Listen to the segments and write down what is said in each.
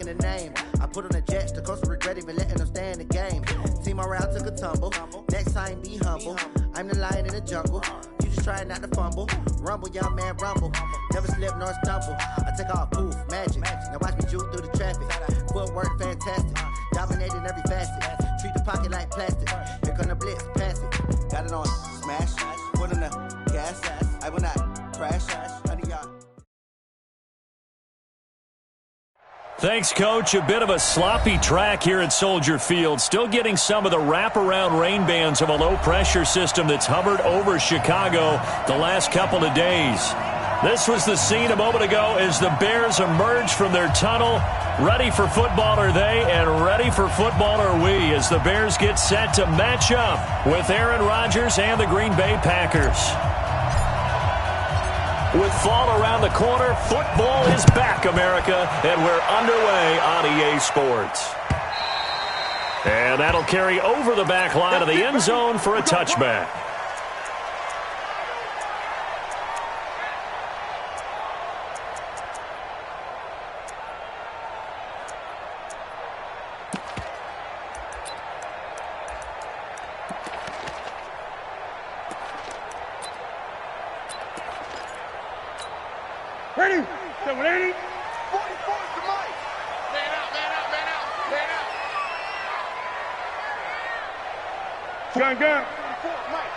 in the name. I put on the Jets, the coach regret even letting them stay in the game. Team around took a tumble. Next time be humble. I'm the lion in the jungle. You just trying not to fumble. Rumble, young man, rumble. Never slip nor stumble. I take off, poof, magic. Now watch me juke through the traffic. Footwork fantastic. Dominating every facet. Treat the pocket like plastic. Here come the blitz, pass it. Got it on smash. Put in the gas. I will not crash. Honey, y'all. Thanks, Coach. A bit of a sloppy track here at Soldier Field. Still getting some of the wraparound rain bands of a low-pressure system that's hovered over Chicago the last couple of days. This was the scene a moment ago as the Bears emerged from their tunnel. Ready for football are they, and ready for football are we, as the Bears get set to match up with Aaron Rodgers and the Green Bay Packers. With fall around the corner, football is back, America, and we're underway on EA Sports. And that'll carry over the back line of the end zone for a touchback. Ready? 780. 44 to Mike. Man out. Gun. 44,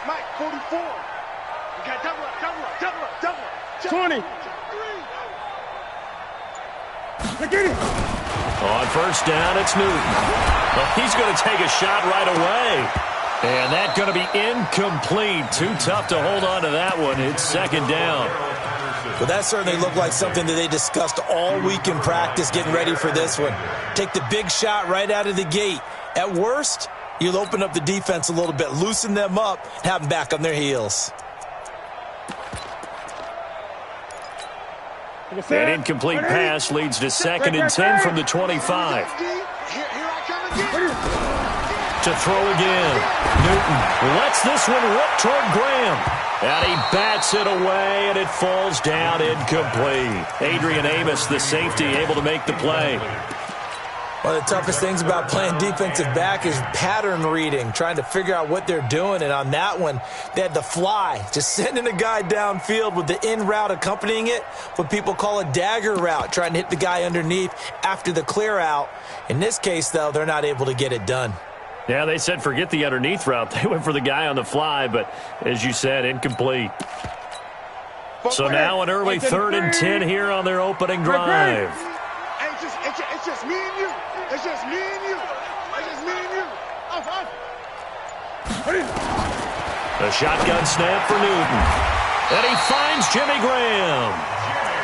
Mike, 44. You got double up. 20. Get it. On first down, it's Newton. Well, he's going to take a shot right away. And that's going to be incomplete. Too tough to hold on to that one. It's second down. Well, that certainly looked like something that they discussed all week in practice getting ready for this one. Take the big shot right out of the gate. At worst, you'll open up the defense a little bit, loosen them up, and have them back on their heels. An incomplete pass leads to second and 10 from the 25. To throw again. Newton lets this one rip toward Graham. And he bats it away, and it falls down incomplete. Adrian Amos, the safety, able to make the play. One of the toughest things about playing defensive back is pattern reading, trying to figure out what they're doing. And on that one, they had the fly, just sending a guy downfield with the in route accompanying it, what people call a dagger route, trying to hit the guy underneath after the clear out. In this case, though, they're not able to get it done. Yeah, they said forget the underneath route. They went for the guy on the fly, but as you said, incomplete. So now an early 3rd and 10 here on their opening drive. It's just me and you. It's just me and you. Off. A shotgun snap for Newton. And he finds Jimmy Graham.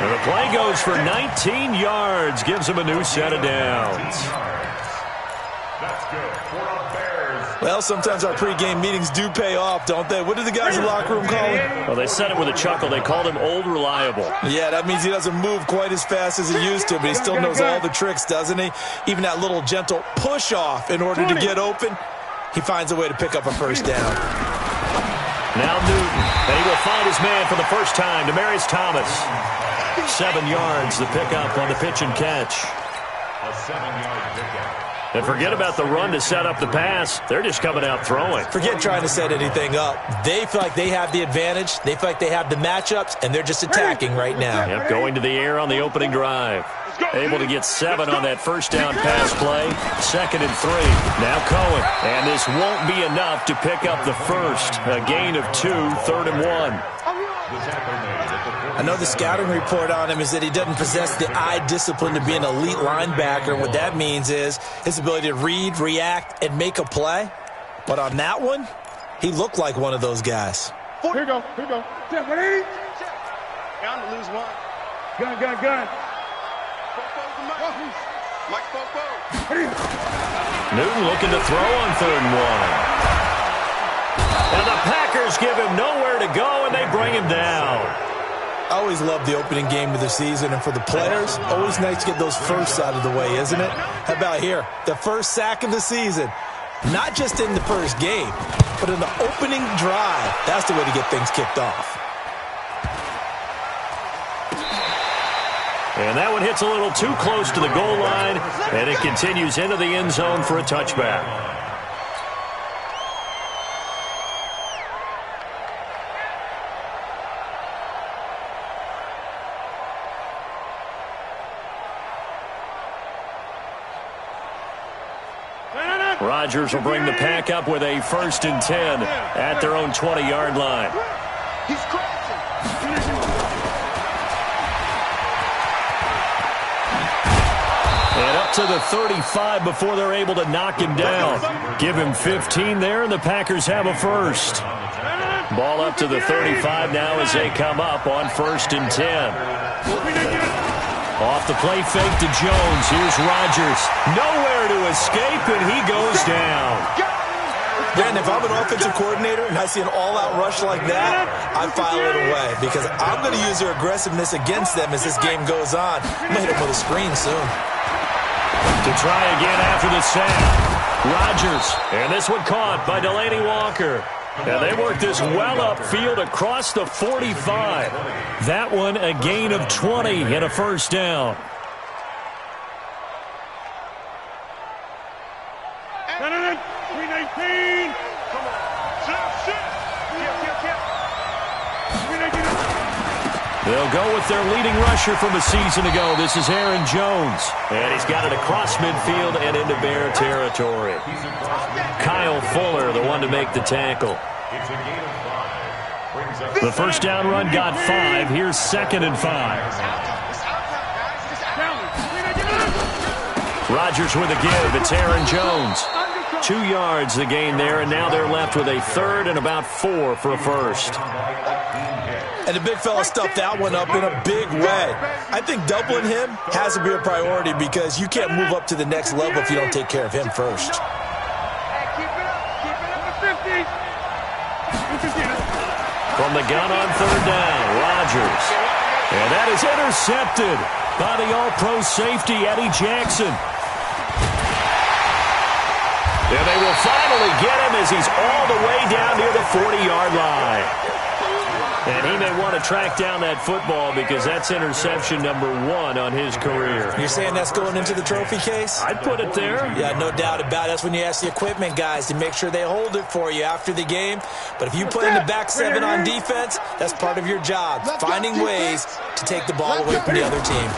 And the play goes for 19 yards. Gives him a new set of downs. That's good for a Bears. Well, sometimes our pregame meetings do pay off, don't they? What do the guys in the locker room call him? Well, they said it with a chuckle. They called him Old Reliable. Yeah, that means he doesn't move quite as fast as he used to, but he still knows all the tricks, doesn't he? Even that little gentle push-off in order to get open, he finds a way to pick up a first down. Now Newton, and he will find his man for the first time, Demaryius Thomas. 7 yards, the pickup on the pitch and catch. A 7-yard pickup. And forget about the run to set up the pass. They're just coming out throwing. Forget trying to set anything up. They feel like they have the advantage. They feel like they have the matchups, and they're just attacking right now. Yep, going to the air on the opening drive. Able to get 7 on that first down pass play. 2nd and 3. Now Cohen. And this won't be enough to pick up the first. A gain of 2, 3rd and 1. I know the scouting report on him is that he doesn't possess the eye discipline to be an elite linebacker. And what that means is his ability to read, react, and make a play. But on that one, he looked like one of those guys. Here we go. 180. Bound to lose one. Gun. Mike Foco. Newton looking to throw on 3rd and 1. And the Packers give him nowhere to go, and they bring him down. I always love the opening game of the season, and for the players, always nice to get those firsts out of the way, isn't it? How about here? The first sack of the season. Not just in the first game, but in the opening drive. That's the way to get things kicked off. And that one hits a little too close to the goal line, and it continues into the end zone for a touchback. Rodgers will bring the pack up with a 1st and 10 at their own 20-yard line. He's crashing. And up to the 35 before they're able to knock him down. Give him 15 there, and the Packers have a first. Ball up to the 35 now as they come up on 1st and 10. Off the play fake to Jones. Here's Rodgers. Nowhere to escape, and he goes down. Brandon, if I'm an offensive coordinator and I see an all-out rush like that, I file it away because I'm going to use their aggressiveness against them as this game goes on. I'm going to hit them with a screen soon. To try again after the sack. Rodgers, and this one caught by Delaney Walker. And they work this well upfield across the 45. That one a gain of 20 and a first down. They'll go with their leading rusher from a season ago. This is Aaron Jones. And he's got it across midfield and into Bear territory. Kyle Fuller, the one to make the tackle. The first down run got 5. Here's 2nd and 5. Rodgers with a give. It's Aaron Jones. 2 yards the gain there, and now they're left with a 3rd and about 4 for a first. And the big fella stuffed that one up in a big way. I think doubling him has to be a priority because you can't move up to the next level if you don't take care of him first. From the gun on 3rd down, Rodgers. And that is intercepted by the all-pro safety, Eddie Jackson. And they will finally get him as he's all the way down near the 40-yard line. And he may want to track down that football because that's interception number 1 on his career. You're saying that's going into the trophy case? I'd put it there. Yeah, no doubt about it. That's when you ask the equipment guys to make sure they hold it for you after the game. But if you play in the back 7 on defense, that's part of your job, finding ways to take the ball away from the other team.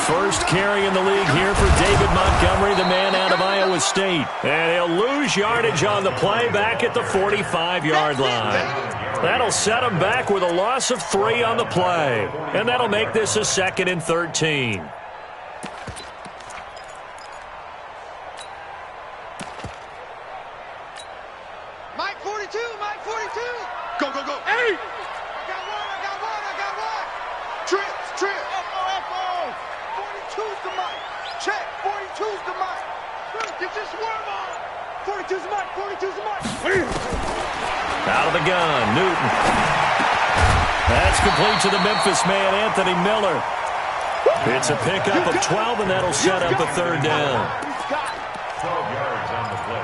First carry in the league here for David Montgomery, the man out of Iowa State. And he'll lose yardage on the play back at the 45-yard line. That'll set him back with a loss of 3 on the play. And that'll make this a 2nd and 13. Mike 42, Mike 42. Go, go, go. Hey! I got one. Trips. F-O. 42's the Mike. Check, 42's the Mike. Get your swerve on. 42's the Mike. Out of the gun, Newton. That's complete to the Memphis man, Anthony Miller. It's a pickup of 12, and that'll set up a 3rd down.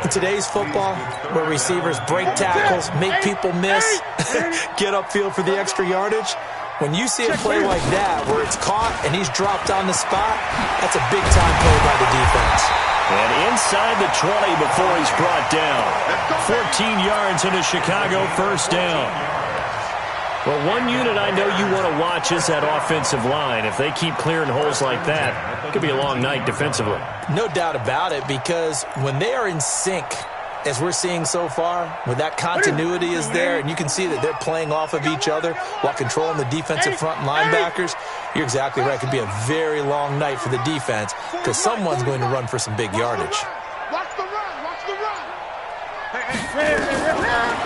In today's football, where receivers break tackles, make people miss, get upfield for the extra yardage, when you see a play like that where it's caught and he's dropped on the spot, that's a big-time play by the defense. And inside the 20 before he's brought down. 14 yards into Chicago, 1st down. Well, one unit I know you want to watch is that offensive line. If they keep clearing holes like that, it could be a long night defensively. No doubt about it, because when they are in sync, as we're seeing so far, when that continuity is there, and you can see that they're playing off of each other while controlling the defensive front linebackers, you're exactly right. It could be a very long night for the defense because someone's going to run for some big yardage. Watch the run.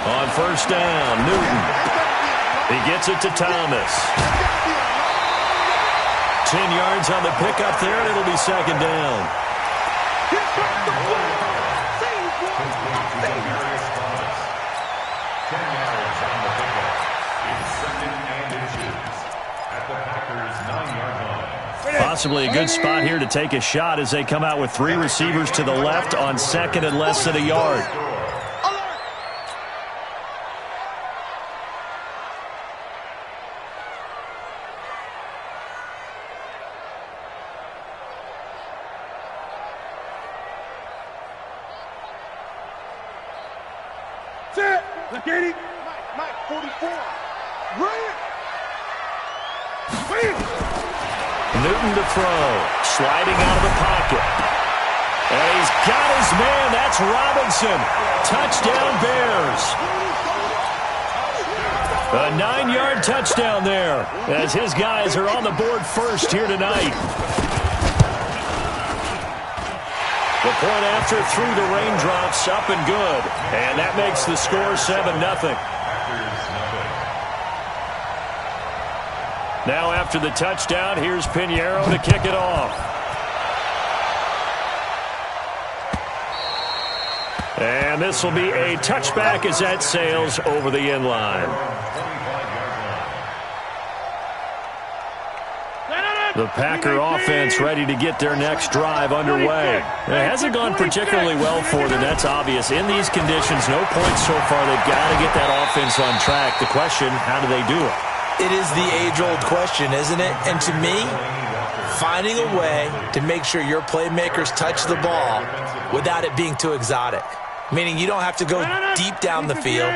On 1st down, Newton. He gets it to Thomas. 10 yards on the pickup there, and it'll be 2nd down. Possibly a good spot here to take a shot as they come out with 3 receivers to the left on 2nd and less than a yard. Look at him. Mike 44. Run it. Newton to throw. Sliding out of the pocket. And he's got his man. That's Robinson. Touchdown, Bears. A 9-yard touchdown there as his guys are on the board first here tonight. The point after through the raindrops, up and good. And that makes the score 7-0. Now after the touchdown, here's Pinheiro to kick it off. And this will be a touchback as that sails over the end line. The Packer offense ready to get their next drive underway. It hasn't gone particularly well for them. That's obvious. In these conditions, no points so far. They've got to get that offense on track. The question, how do they do it? It is the age-old question, isn't it? And to me, finding a way to make sure your playmakers touch the ball without it being too exotic. Meaning you don't have to go deep down the field.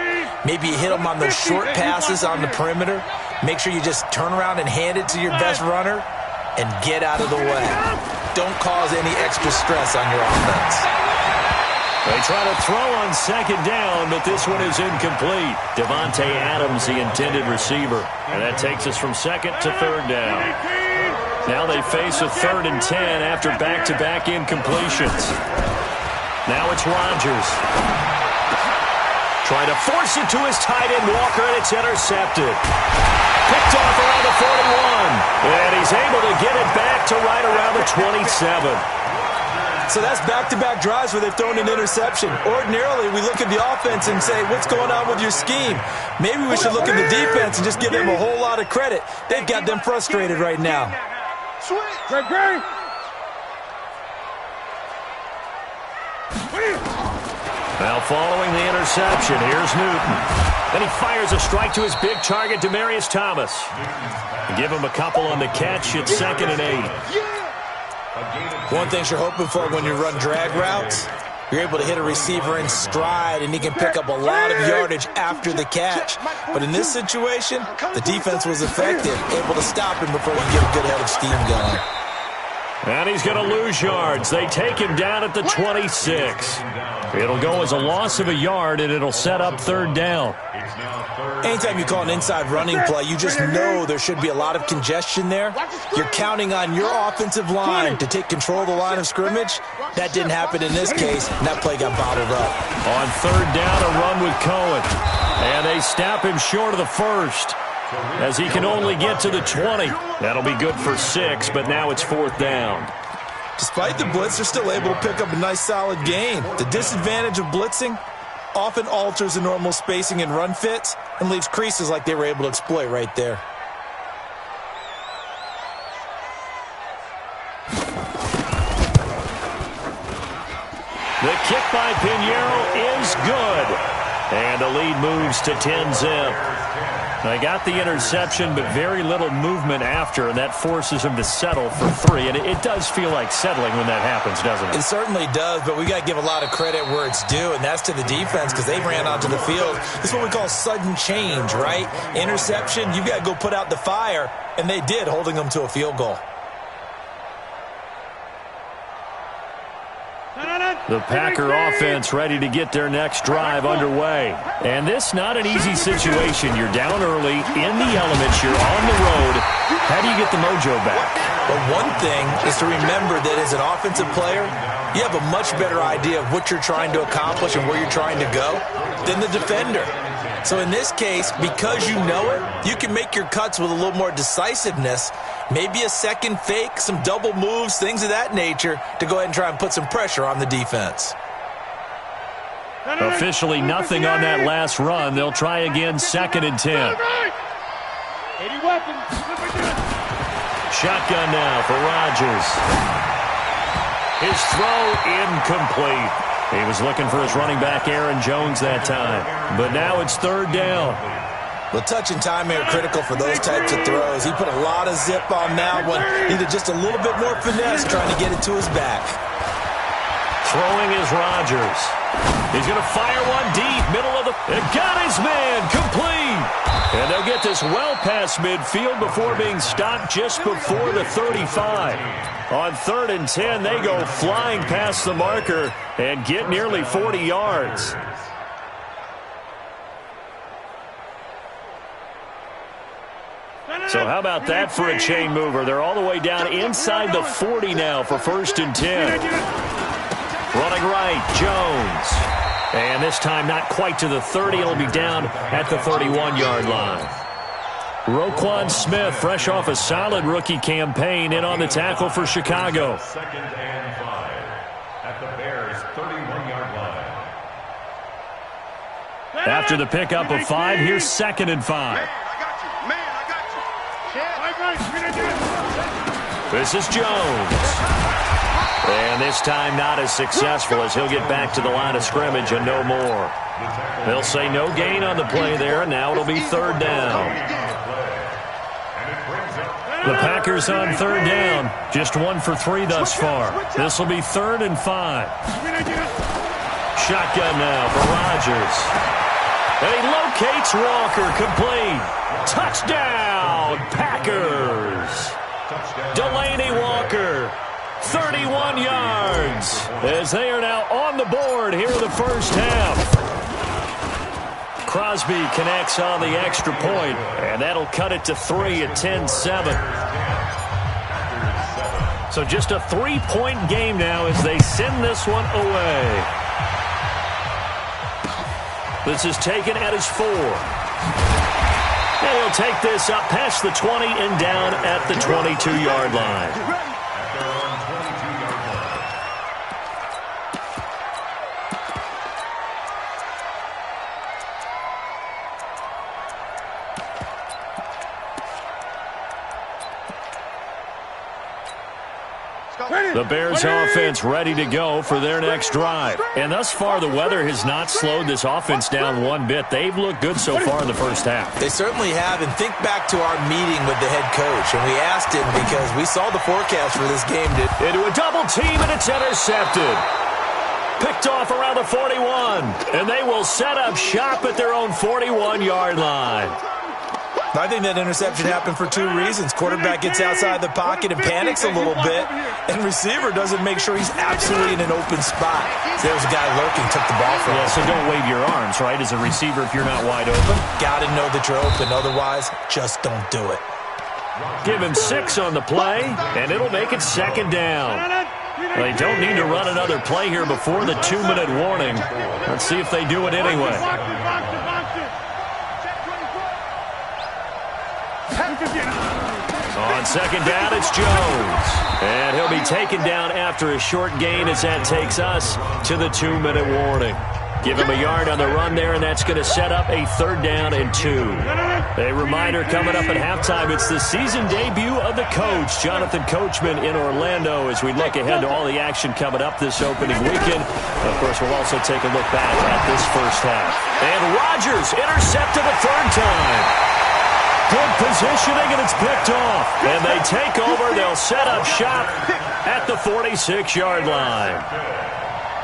Maybe you hit them on those short passes on the perimeter. Make sure you just turn around and hand it to your best runner and get out of the way. Don't cause any extra stress on your offense. They try to throw on second down, but this one is incomplete. Devontae Adams, the intended receiver. And that takes us from second to third down. Now they face a 3rd and 10 after back-to-back incompletions. Now it's Rodgers. Trying to force it to his tight end, Walker, and it's intercepted. Picked off around the 41. And he's able to get it back to right around the 27. So that's back-to-back drives where they've thrown an interception. Ordinarily, we look at the offense and say, what's going on with your scheme? Maybe we should look at the defense and just give them a whole lot of credit. They've got them frustrated right now. Great. Now following the interception, here's Newton. Then he fires a strike to his big target, Demaryius Thomas. Give him a couple on the catch at 2nd and 8. One thing you're hoping for when you run drag routes, you're able to hit a receiver in stride, and he can pick up a lot of yardage after the catch. But in this situation, the defense was effective, able to stop him before he can get a good head of steam going. And he's going to lose yards. They take him down at the 26. It'll go as a loss of a yard, and it'll set up 3rd down. Anytime you call an inside running play, you just know there should be a lot of congestion there. You're counting on your offensive line to take control of the line of scrimmage. That didn't happen in this case, and that play got bottled up. On 3rd down, a run with Cohen. And they snap him short of the 1st. As he can only get to the 20. That'll be good for 6, but now it's 4th down. Despite the blitz, they're still able to pick up a nice solid gain. The disadvantage of blitzing often alters the normal spacing and run fits and leaves creases like they were able to exploit right there. The kick by Pinheiro is good. And the lead moves to 10-zip. They got the interception, but very little movement after, and that forces him to settle for 3. And it does feel like settling when that happens, doesn't it? It certainly does, but we got to give a lot of credit where it's due, and that's to the defense because they ran onto the field. This is what we call sudden change, right? Interception, you've got to go put out the fire, and they did, holding them to a field goal. The Packer offense ready to get their next drive underway. And this not an easy situation. You're down early, in the elements, you're on the road. How do you get the mojo back? But one thing is to remember that as an offensive player, you have a much better idea of what you're trying to accomplish and where you're trying to go than the defender. So in this case, because you know it, you can make your cuts with a little more decisiveness. Maybe a second fake, some double moves, things of that nature to go ahead and try and put some pressure on the defense. Officially nothing on that last run. They'll try again 2nd and 10. 80 weapons. Shotgun now for Rodgers. His throw incomplete. He was looking for his running back, Aaron Jones, that time. But now it's 3rd down. Well, touch and timing are critical for those types of throws. He put a lot of zip on that one. Needed just a little bit more finesse trying to get it to his back. Throwing is Rodgers. He's going to fire one deep, middle of the... It got his man, complete. And they'll get this well past midfield before being stopped just before the 35. On 3rd and 10, they go flying past the marker and get nearly 40 yards. So how about that for a chain mover? They're all the way down inside the 40 now for 1st and 10. Running right, Jones. And this time not quite to the 30. It'll be down at the 31-yard line. Roquan Smith, fresh off a solid rookie campaign, in on the tackle for Chicago. 2nd and 5 at the Bears' 31-yard line. After the pickup of 5, here's 2nd and 5. This is Jones. And this time not as successful as he'll get back to the line of scrimmage and no more. They'll say no gain on the play there, and now it'll be 3rd down. The Packers on 3rd down. Just 1 for 3 thus far. This will be 3rd and 5. Shotgun now for Rodgers. And he locates Walker, complete. Touchdown, Packers. Delaney Walker, 31 yards, as they are now on the board here in the first half. Crosby connects on the extra point, and that'll cut it to 3 at 10-7. So just a 3-point game now as they send this one away. This is taken at his 4. And he'll take this up past the 20 and down at the 22-yard line. The Bears offense ready to go for their next drive. And thus far, the weather has not slowed this offense down one bit. They've looked good so far in the first half. They certainly have. And think back to our meeting with the head coach. And we asked him because we saw the forecast for this game. Into a double team, and it's intercepted. Picked off around the 41. And they will set up shop at their own 41-yard line. I think that interception happened for 2 reasons. Quarterback gets outside the pocket and panics a little bit, and receiver doesn't make sure he's absolutely in an open spot. So there was a guy lurking, took the ball from him. So don't wave your arms, right, as a receiver if you're not wide open. Got to know that you're open. Otherwise, just don't do it. Give him 6 on the play, and it'll make it 2nd down. They don't need to run another play here before the 2-minute warning. Let's see if they do it anyway. On 2nd down, it's Jones. And he'll be taken down after a short gain as that takes us to the 2-minute warning. Give him a yard on the run there, and that's going to set up a 3rd down and 2. A reminder coming up at halftime, it's the season debut of the coach, Jonathan Coachman, in Orlando, as we look ahead to all the action coming up this opening weekend. Of course, we'll also take a look back at this first half. And Rodgers intercepted a 3rd time. Good positioning, and it's picked off. And they take over. They'll set up shop at the 46-yard line.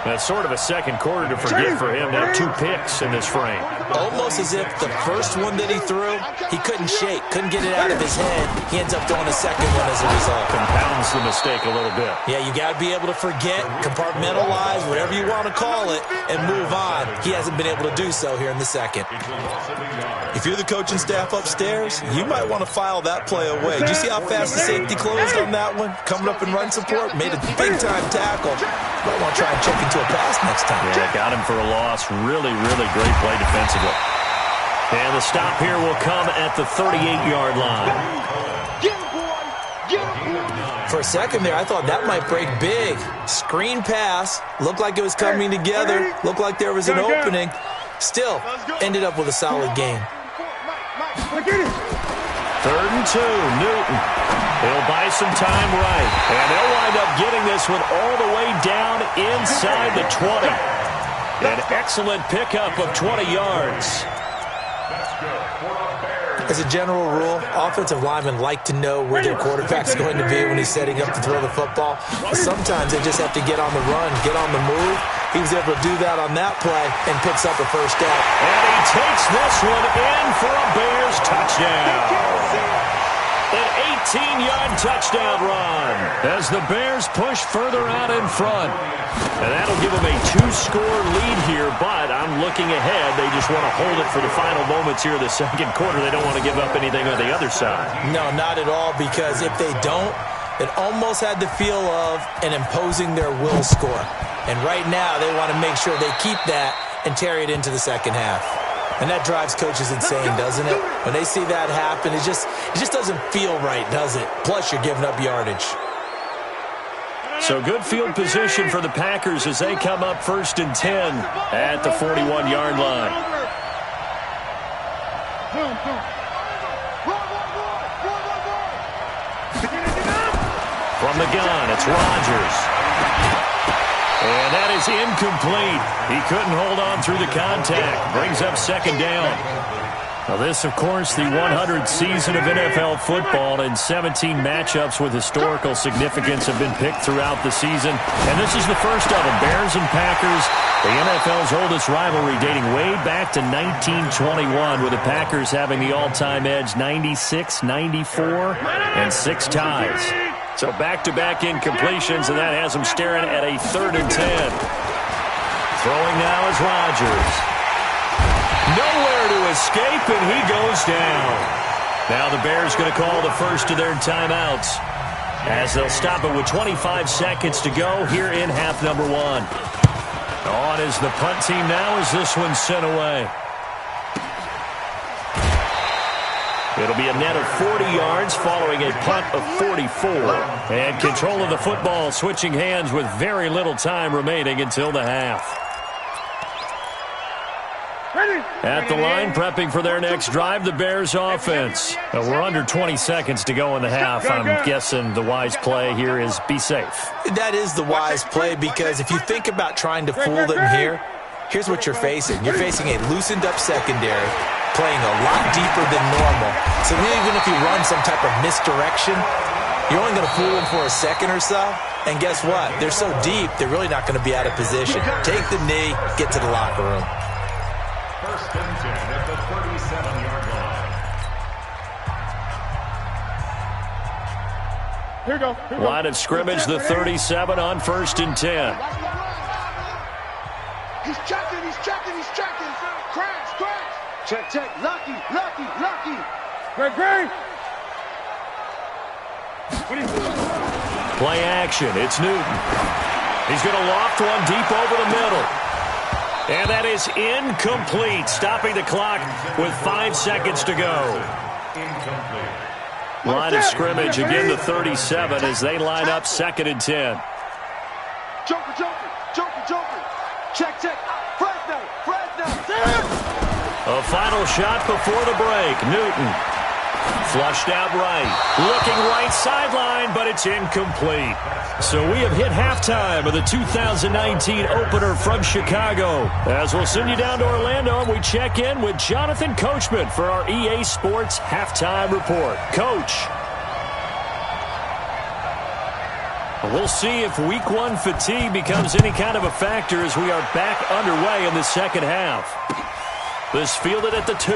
That's sort of a second quarter to forget for him. Now 2 picks in this frame. Almost as if the first one that he threw, he couldn't shake, couldn't get it out of his head. He ends up throwing a second one as a result. Compounds the mistake a little bit. Yeah, you got to be able to forget, compartmentalize, whatever you want to call it, and move on. He hasn't been able to do so here in the second. If you're the coaching staff upstairs, you might want to file that play away. Did you see how fast the safety closed on that one? Coming up in run support, made a big-time tackle. Might want to try and check into a pass next time. Yeah, got him for a loss. Really, really great play defensively. And the stop here will come at the 38-yard line. For a second there, I thought that might break big. Screen pass. Looked like it was coming together. Looked like there was an opening. Still, ended up with a solid game. 3rd and 2, Newton. He'll buy some time right. And they'll wind up getting this one all the way down inside the 20. An excellent pickup of 20 yards. As a general rule, offensive linemen like to know where their quarterback's going to be when he's setting up to throw the football. But sometimes they just have to get on the run, get on the move, He was able to do that on that play and picks up a first down. And he takes this one in for a Bears touchdown. An 18-yard touchdown run as the Bears push further out in front. And that'll give them a 2-score lead here, but I'm looking ahead. They just want to hold it for the final moments here of the second quarter. They don't want to give up anything on the other side. No, not at all, because if they don't, it almost had the feel of an imposing their will score. And right now, they want to make sure they keep that and carry it into the second half. And that drives coaches insane, doesn't it? When they see that happen, it just doesn't feel right, does it? Plus, you're giving up yardage. So good field position for the Packers as they come up 1st and 10 at the 41-yard line. From the gun, it's Rodgers. And that is incomplete. He couldn't hold on through the contact. Brings up 2nd down. Now this, of course, the 100th season of NFL football, and 17 matchups with historical significance have been picked throughout the season. And this is the first of them. Bears and Packers, the NFL's oldest rivalry dating way back to 1921, with the Packers having the all-time edge 96, 94, and 6 ties. So back-to-back incompletions, and that has them staring at a 3rd and 10. Throwing now is Rodgers. Nowhere to escape, and he goes down. Now the Bears going to call the first of their timeouts as they'll stop it with 25 seconds to go here in half number 1. On is the punt team now as this one's sent away. It'll be a net of 40 yards following a punt of 44. And control of the football switching hands with very little time remaining until the half. At the line, prepping for their next drive, the Bears offense. We're under 20 seconds to go in the half. I'm guessing the wise play here is be safe. That is the wise play, because if you think about trying to fool them here, here's what you're facing. You're facing a loosened-up secondary, playing a lot deeper than normal. So even if you run some type of misdirection, you're only going to fool them for a second or so. And guess what? They're so deep, they're really not going to be out of position. Take the knee, get to the locker room. 1st and 10 at the 37-yard line. Here we go. Line of scrimmage, the 37 on 1st and 10. He's checking. Crash. Check. Lucky. Great. Play action. It's Newton. He's going to loft one deep over the middle. And that is incomplete, stopping the clock with 5 seconds to go. Incomplete. Line of scrimmage, again the 37 as they line up 2nd and 10. Joker. Check. Fresno. A final shot before the break. Newton. Flushed out right. Looking right sideline, but it's incomplete. So we have hit halftime of the 2019 opener from Chicago. As we'll send you down to Orlando, and we check in with Jonathan Coachman for our EA Sports Halftime Report. Coach. We'll see if Week 1 fatigue becomes any kind of a factor as we are back underway in the second half. This fielded at the 2.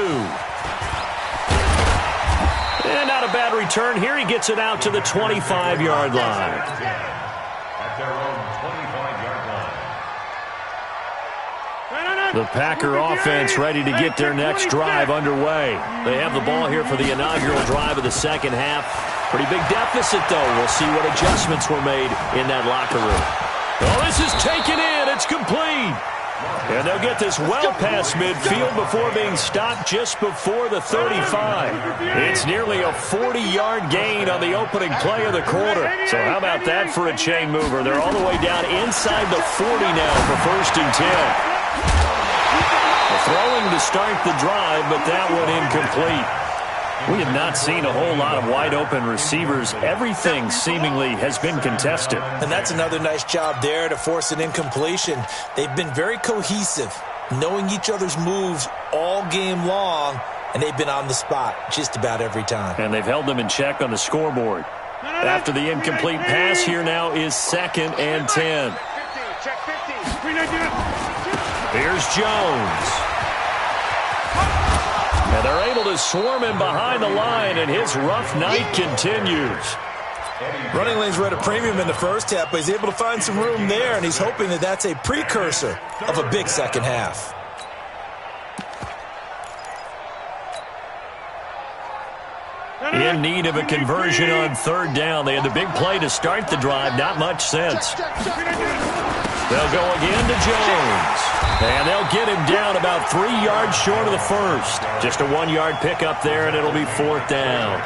And not a bad return here. He gets it out to the 25-yard line. At their own 25-yard line. The Packer offense ready to get their next drive underway. They have the ball here for the inaugural drive of the second half. Pretty big deficit, though. We'll see what adjustments were made in that locker room. Oh, this is taken in. It's complete. And they'll get this well past midfield before being stopped just before the 35. It's nearly a 40-yard gain on the opening play of the quarter. So how about that for a chain mover? They're all the way down inside the 40 now for 1st and 10. Throwing to start the drive, but that one incomplete. We have not seen a whole lot of wide-open receivers. Everything seemingly has been contested. And that's another nice job there to force an incompletion. They've been very cohesive, knowing each other's moves all game long, and they've been on the spot just about every time. And they've held them in check on the scoreboard. After the incomplete pass, here now is 2nd and 10. 15, check 15. Here's Jones. And they're able to swarm him behind the line, and his rough night continues. Running lanes were at a premium in the first half, but he's able to find some room there, and he's hoping that that's a precursor of a big second half. In need of a conversion on third down. They had the big play to start the drive. Not much sense. They'll go again to Jones. And they'll get him down about 3 yards short of the first. Just a 1-yard pickup there, and it'll be fourth down.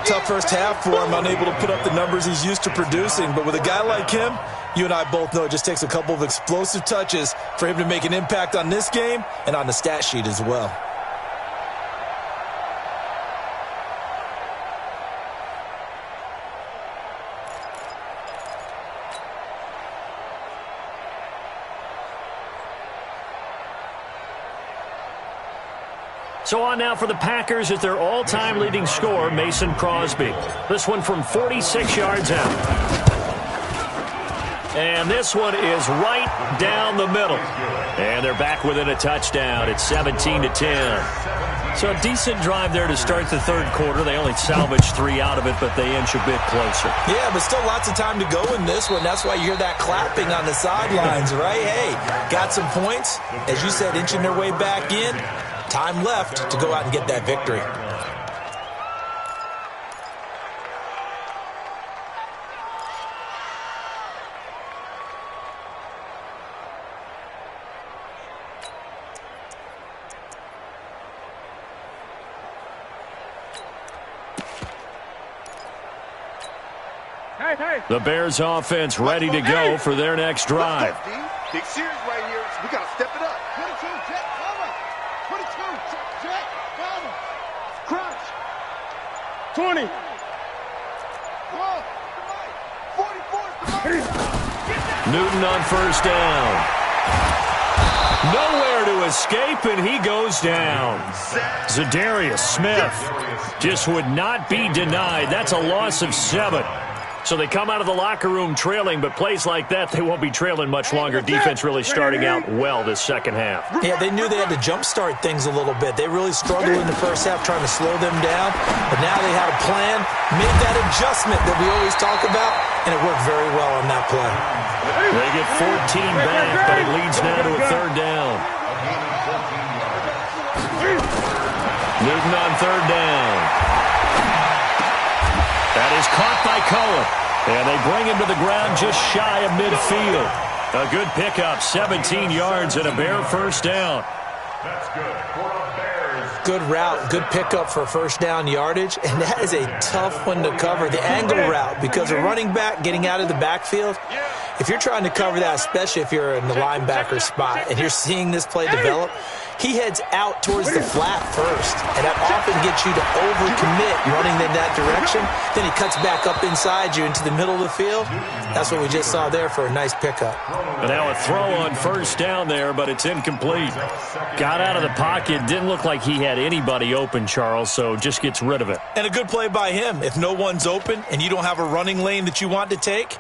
Tough first half for him, unable to put up the numbers he's used to producing. But with a guy like him, you and I both know it just takes a couple of explosive touches for him to make an impact on this game and on the stat sheet as well. So on now for the Packers at their all-time leading scorer, Mason Crosby. This one from 46 yards out. And this one is right down the middle. And they're back within a touchdown. It's 17-10. So a decent drive there to start the third quarter. They only salvaged 3 out of it, but they inch a bit closer. Yeah, but still lots of time to go in this one. That's why you hear that clapping on the sidelines, right? Hey, got some points. As you said, inching their way back in. Time left to go out and get that victory. The Bears offense ready to go for their next drive. Big series right here. We got to step it up. 22, check, cover. 22, check, cover. Crunch. 20. 44. Newton on first down. Nowhere to escape, and he goes down. Zadarius Smith just would not be denied. That's a loss of 7. So they come out of the locker room trailing, but plays like that, they won't be trailing much longer. Defense really starting out well this second half. Yeah, they knew they had to jumpstart things a little bit. They really struggled in the first half trying to slow them down, but now they had a plan, made that adjustment that we always talk about, and it worked very well on that play. They get 14 back, but it leads now to a third down. Newton on third down. That is caught by Cohen. And they bring him to the ground just shy of midfield. A good pickup, 17 yards and a Bear first down. That's good for the Bears. Good route, good pickup for first down yardage, and that is a tough one to cover, the angle route, because a running back getting out of the backfield, if you're trying to cover that, especially if you're in the linebacker spot and you're seeing this play develop, he heads out towards the flat first, and that often gets you to overcommit running in that direction. Then he cuts back up inside you into the middle of the field. That's what we just saw there for a nice pickup. But now a throw on first down there, but it's incomplete. Got out of the pocket, didn't look like he had anybody open, Charles, so just gets rid of it. And a good play by him. If no one's open and you don't have a running lane that you want to take,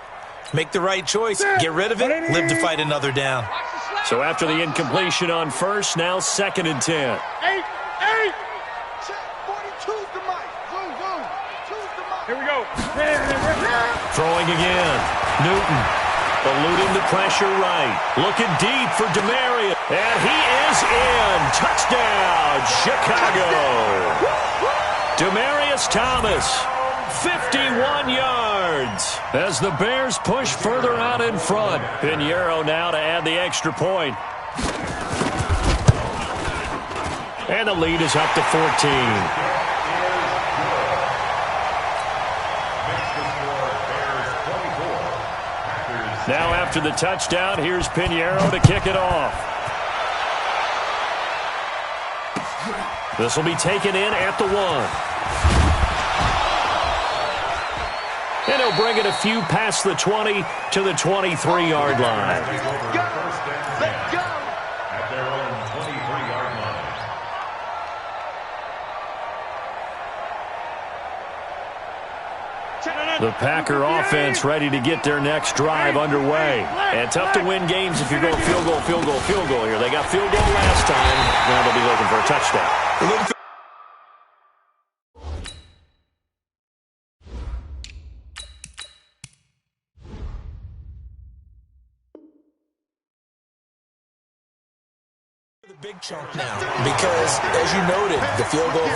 make the right choice, get rid of it, live to fight another down. So after the incompletion on first, now 2nd and 10. 8. Check, 42's the mic. Zoom. 2's the mic. Here we go. Throwing again. Newton eluding the pressure right. Looking deep for Demarius. And he is in. Touchdown, Chicago. Demarius Thomas, 51 yards. As the Bears push further out in front. Pinheiro now to add the extra point. And the lead is up to 14. Now after the touchdown, here's Pinheiro to kick it off. This will be taken in at the 1. And he'll bring it a few past the 20 to the 23-yard line. Let's go. At their own 23-yard line. The Packer offense ready to get their next drive underway. And tough to win games if you're going field goal, field goal, field goal here. They got field goal last time. Now they'll be looking for a touchdown. Big chunk now because, as you noted, the field goal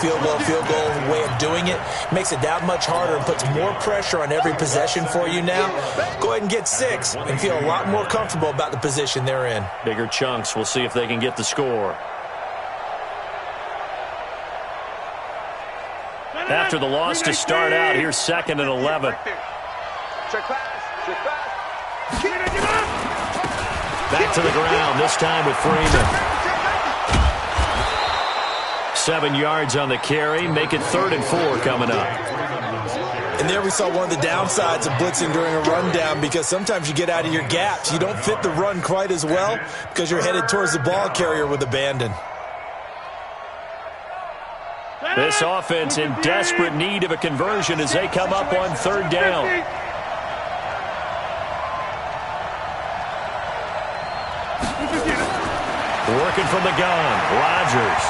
way of doing it makes it that much harder and puts more pressure on every possession for you now. Go ahead and get 6 and feel a lot more comfortable about the position they're in. Bigger chunks. We'll see if they can get the score. After the loss to start out, here's 2nd and 11. Back to the ground, this time with Freeman. 7 yards on the carry. Make it 3rd and 4 coming up. And there we saw one of the downsides of blitzing during a rundown because sometimes you get out of your gaps. You don't fit the run quite as well because you're headed towards the ball carrier with abandon. This offense in desperate need of a conversion as they come up on 3rd down. Working from the gun, Rodgers.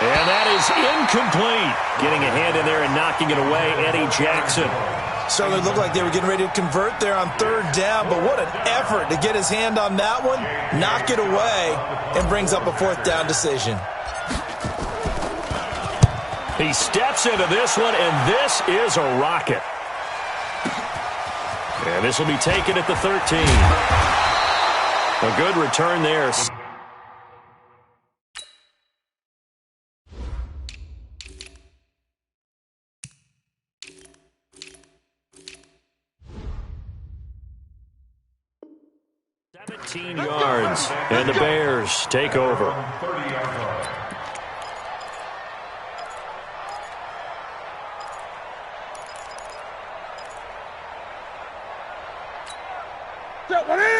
And that is incomplete. Getting a hand in there and knocking it away, Eddie Jackson. Certainly looked like they were getting ready to convert there on 3rd down, but what an effort to get his hand on that one, knock it away, and brings up a 4th down decision. He steps into this one, and this is a rocket. And this will be taken at the 13. A good return there. Yards, and the Bears take over.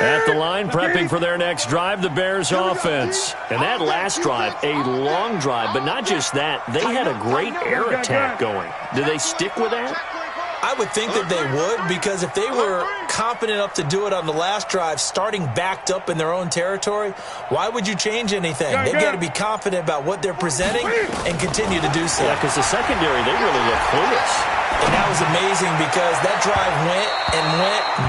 At the line, prepping for their next drive, the Bears offense. And that last drive, a long drive, but not just that. They had a great air attack going. Do they stick with that? I would think that they would, because if they were confident enough to do it on the last drive, starting backed up in their own territory, why would you change anything? They've got to be confident about what they're presenting and continue to do so. Yeah, because the secondary, they really look clueless. And that was amazing because that drive went,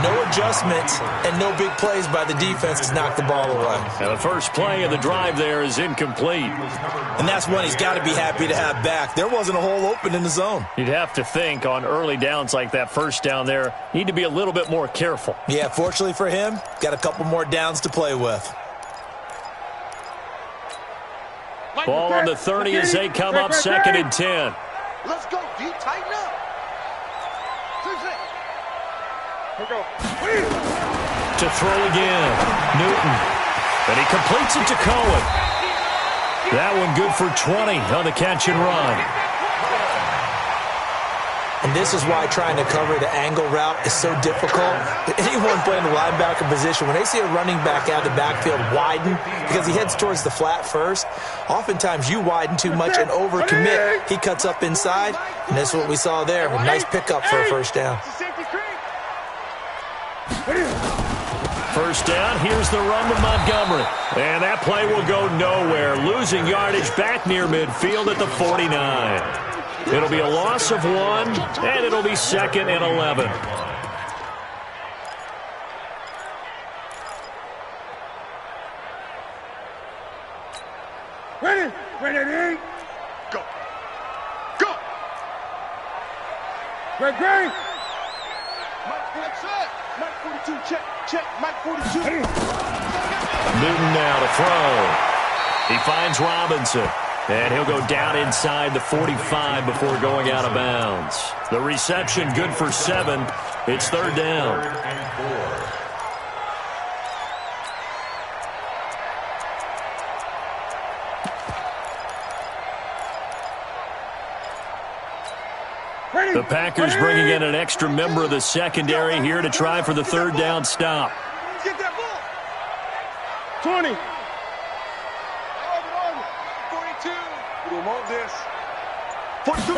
no adjustments, and no big plays by the defense to knock the ball away. And the first play of the drive there is incomplete. And that's one he's got to be happy to have back. There wasn't a hole open in the zone. You'd have to think on early downs like that first down there, need to be a little bit more careful. Yeah, fortunately for him, got a couple more downs to play with. Ball on the 30 as they come up 2nd and 10. Let's go, D. Tighten up. To throw again, Newton. And he completes it to Cohen. That one good for 20 on the catch and run. And this is why trying to cover the angle route is so difficult. Anyone playing the linebacker position, when they see a running back out of the backfield widen, because he heads towards the flat first, oftentimes you widen too much and overcommit. He cuts up inside, and that's what we saw there. A nice pickup for a first down. First down, here's the run to Montgomery. And that play will go nowhere. Losing yardage back near midfield at the 49. It'll be a loss of 1, and it'll be 2nd and 11. Ready, go, go. Great. Mike 42, check, Mike 42. Newton now to throw. He finds Robinson. And he'll go down inside the 45 before going out of bounds. The reception good for 7. It's 3rd down. The Packers bringing in an extra member of the secondary here to try for the 3rd down stop. Get that ball. 20. 42. We don't want this. 42.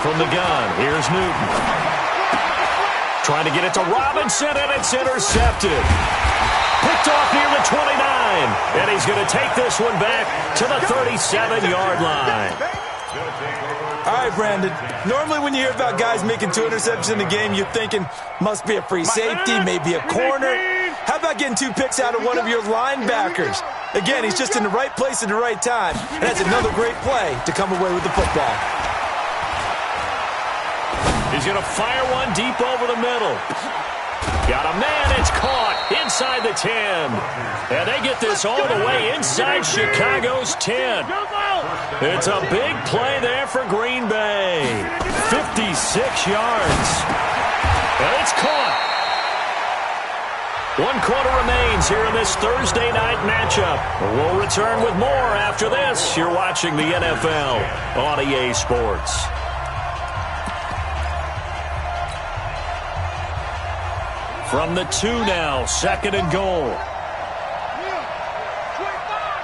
From the gun, here's Newton. Trying to get it to Robinson, and it's intercepted. Picked off near the 29, and he's going to take this one back to the 37-yard line. All right, Brandon. Normally when you hear about guys making 2 interceptions in a game, you're thinking must be a free safety, maybe a corner. How about getting 2 picks out of one of your linebackers? Again, he's just in the right place at the right time, and that's another great play to come away with the football. He's going to fire one deep over the middle. Got a man, it's caught inside the 10. And they get this all the way inside Chicago's 10. It's a big play there for Green Bay. 56 yards. And it's caught. 1 quarter remains here in this Thursday night matchup. We'll return with more after this. You're watching the NFL on EA Sports. From the 2 now, 2nd and goal. 25,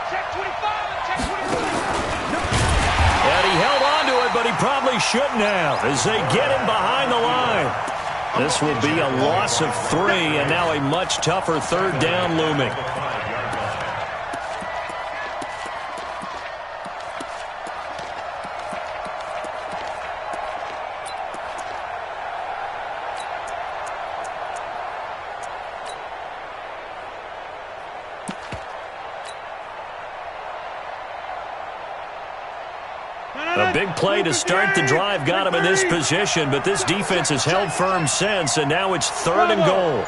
check 25, check 25. And he held on to it, but he probably shouldn't have as they get him behind the line. This will be a loss of 3, and now a much tougher 3rd down looming. A big play to start the drive got him in this position, but this defense has held firm since, and now it's 3rd and goal.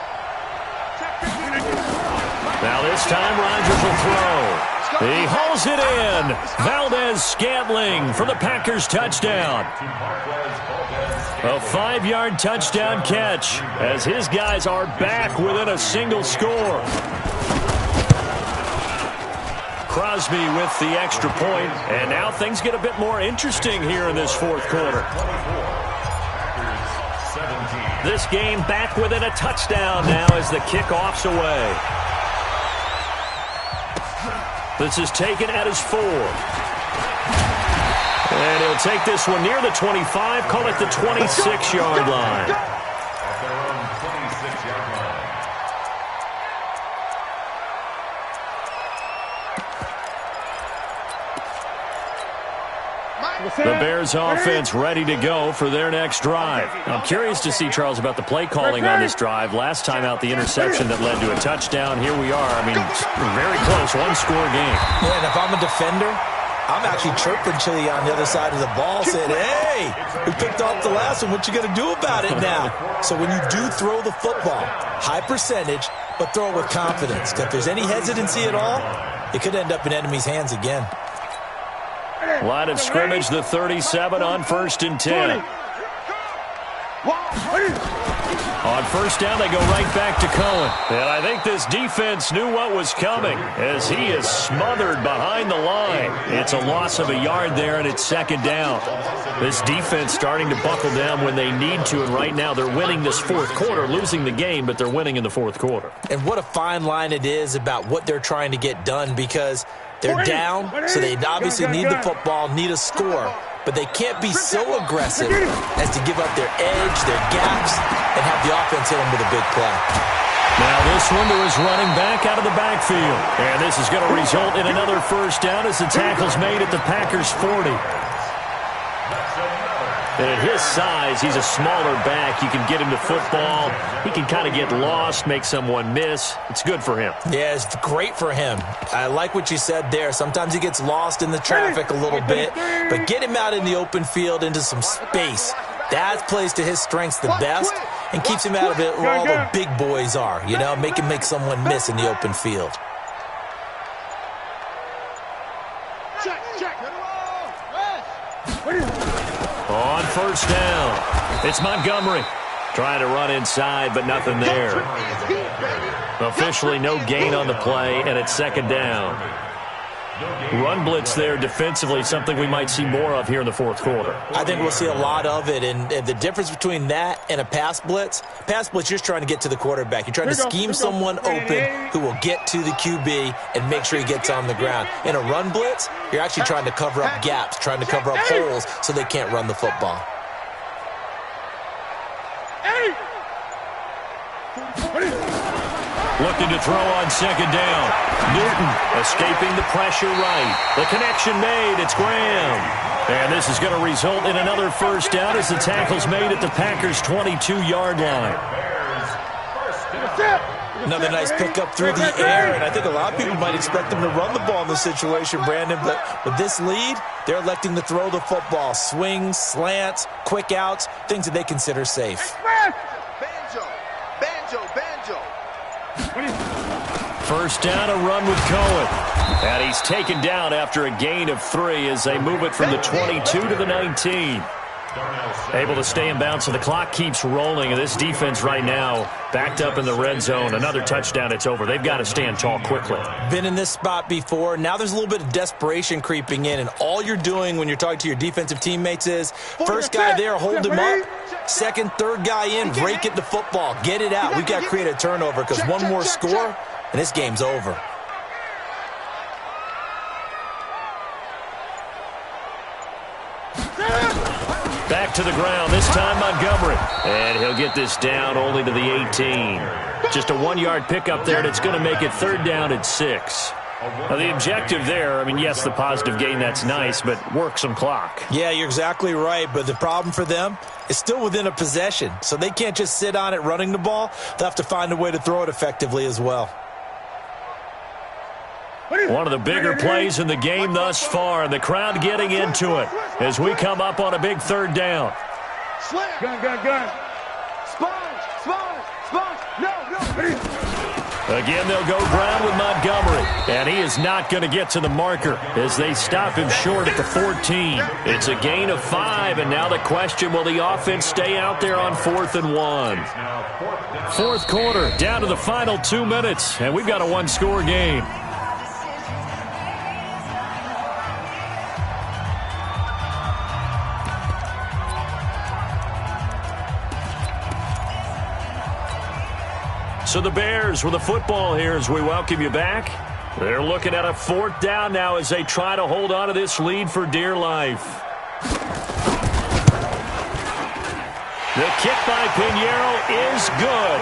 Now this time Rodgers will throw. He hauls it in. Valdez-Scantling for the Packers touchdown. A 5-yard touchdown catch as his guys are back within a single score. Crosby with the extra point, and now things get a bit more interesting here in this 4th quarter. This game back within a touchdown now as the kickoff's away. This is taken at his 4. And he'll take this one near the 25, call it the 26-yard line. The Bears offense ready to go for their next drive. I'm curious to see, Charles, about the play calling on this drive. Last time out, the interception that led to a touchdown. Here we are. I mean, very close, 1-score game. Yeah, and if I'm a defender, I'm actually chirping Chili on the other side of the ball, saying, hey, we picked off the last one. What you going to do about it now? So when you do throw the football, high percentage, but throw it with confidence. If there's any hesitancy at all, it could end up in enemy's hands again. Line of scrimmage, the 37 on 1st and 10. On 1st down, they go right back to Cohen. And I think this defense knew what was coming as he is smothered behind the line. It's a loss of a yard there, and it's 2nd down. This defense starting to buckle down when they need to, and right now they're winning this 4th quarter, losing the game, but they're winning in the 4th quarter. And what a fine line it is about what they're trying to get done, because they're down, so they obviously need the football, need a score. But they can't be so aggressive as to give up their edge, their gaps, and have the offense hit them with a big play. Now this one to his running back out of the backfield. And this is going to result in another 1st down as the tackle's made at the Packers' 40. And at his size, he's a smaller back. You can get him to football. He can kind of get lost, make someone miss. It's good for him. Yeah, it's great for him. I like what you said there. Sometimes he gets lost in the traffic a little bit, but get him out in the open field into some space. That plays to his strengths the best and keeps him out of it where all the big boys are, you know, make him make someone miss in the open field. On 1st down, it's Montgomery. Trying to run inside, but nothing there. Officially no gain on the play, and it's 2nd down. Run blitz there defensively, something we might see more of here in the 4th quarter. I think we'll see a lot of it, and the difference between that and a pass blitz, you're just trying to get to the quarterback. You're trying to scheme someone open who will get to the QB and make sure he gets on the ground. In a run blitz, you're actually trying to cover up gaps, trying to cover up holes so they can't run the football. Looking to throw on second down. Newton escaping the pressure right. The connection made. It's Graham. And this is going to result in another first down as the tackle's made at the Packers' 22-yard line. Another nice pickup through the air, and I think a lot of people might expect them to run the ball in this situation, Brandon, but with this lead, they're electing to throw the football. Swings, slants, quick outs, things that they consider safe. First down, a run with Cohen. And he's taken down after a gain of 3 as they move it from the 22 to the 19. Able to stay in bounds, so the clock keeps rolling. And this defense right now backed up in the red zone. Another touchdown, it's over. They've got to stand tall quickly. Been in this spot before. Now there's a little bit of desperation creeping in. And all you're doing when you're talking to your defensive teammates is first guy there, hold him up. Second, third guy in, rake it to football. Get it out. We've got to create a turnover because one more score, and this game's over. Back to the ground, this time Montgomery. And he'll get this down only to the 18. Just a 1-yard pickup there, and it's going to make it third down at 6. Now, the objective there, I mean, yes, the positive gain, that's nice, but work some clock. Yeah, you're exactly right, but the problem for them is still within a possession, so they can't just sit on it running the ball. They'll have to find a way to throw it effectively as well. One of the bigger plays in the game thus far, and the crowd getting into it as we come up on a big third down. Gun. Sponge. No. Again, they'll go ground with Montgomery, and he is not going to get to the marker as they stop him short at the 14. It's a gain of 5, and now the question, will the offense stay out there on 4th and 1? Fourth quarter, down to the final 2 minutes, and we've got a 1-score game. So the Bears with the football here as we welcome you back. They're looking at a 4th down now as they try to hold on to this lead for dear life. The kick by Pinheiro is good.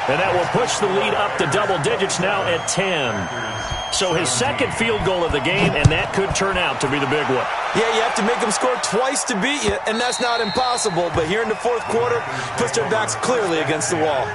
And that will push the lead up to double digits now at 10. So his second field goal of the game, and that could turn out to be the big one. Yeah, you have to make them score twice to beat you, and that's not impossible. But here in the fourth quarter, puts their backs clearly against the wall.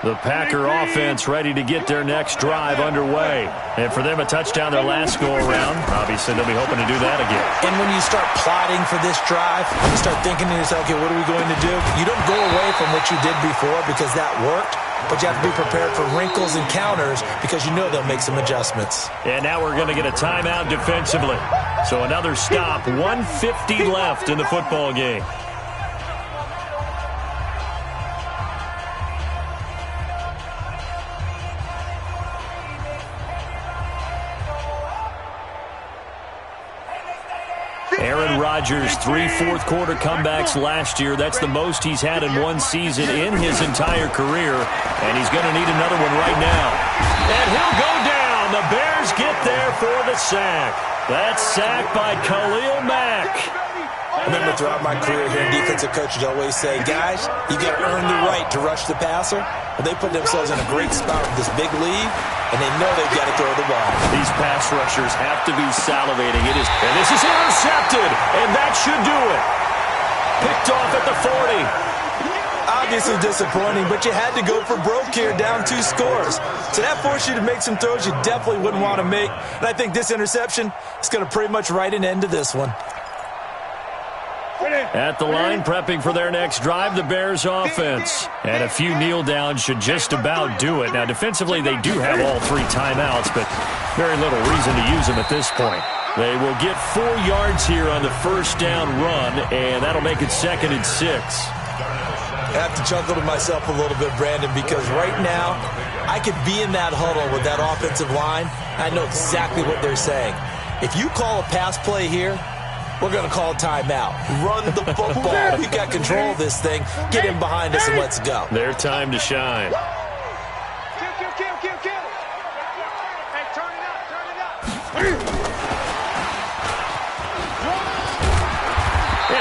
The Packer offense ready to get their next drive underway. And for them, a touchdown their last go-around. Obviously, they'll be hoping to do that again. And when you start plotting for this drive, you start thinking to yourself, okay, what are we going to do? You don't go away from what you did before because that worked, but you have to be prepared for wrinkles and counters because you know they'll make some adjustments. And now we're going to get a timeout defensively. So another stop, 1:50 left in the football game. Aaron Rodgers, 3 fourth-quarter comebacks last year. That's the most he's had in one season in his entire career. And he's going to need another one right now. And he'll go down. The Bears get there for the sack. That's sacked by Khalil Mack. I remember throughout my career here, defensive coaches always say, guys, you got to earn the right to rush the passer. Well, they put themselves in a great spot with this big lead, and they know they've got to throw the ball. These pass rushers have to be salivating. And this is intercepted, and that should do it. Picked off at the 40. Obviously disappointing, but you had to go for broke here, down 2 scores. So that forced you to make some throws you definitely wouldn't want to make. And I think this interception is going to pretty much write an end to this one. At the line, prepping for their next drive, the Bears offense. And a few kneel downs should just about do it. Now, defensively, they do have all 3 timeouts, but very little reason to use them at this point. They will get 4 yards here on the first down run, and that'll make it 2nd and 6. I have to chuckle to myself a little bit, Brandon, because right now I could be in that huddle with that offensive line. I know exactly what they're saying. If you call a pass play here, we're going to call a timeout. Run the football. We've got control of this thing. Get in behind us and let's go. Their time to shine. Kill. Hey, turn it up.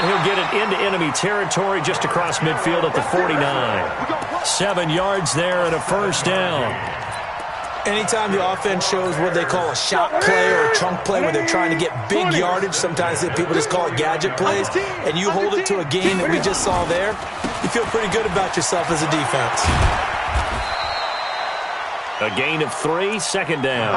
And he'll get it into enemy territory just across midfield at the 49. 7 yards there and a first down. Anytime the offense shows what they call a shot play or a chunk play where they're trying to get big yardage, sometimes people just call it gadget plays, and you hold it to a gain that we just saw there, you feel pretty good about yourself as a defense. A gain of 3, second down.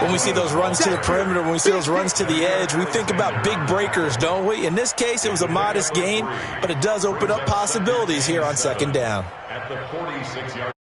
When we see those runs to the perimeter, when we see those runs to the edge, we think about big breakers, don't we? In this case, it was a modest gain, but it does open up possibilities here on second down. At the 46-yard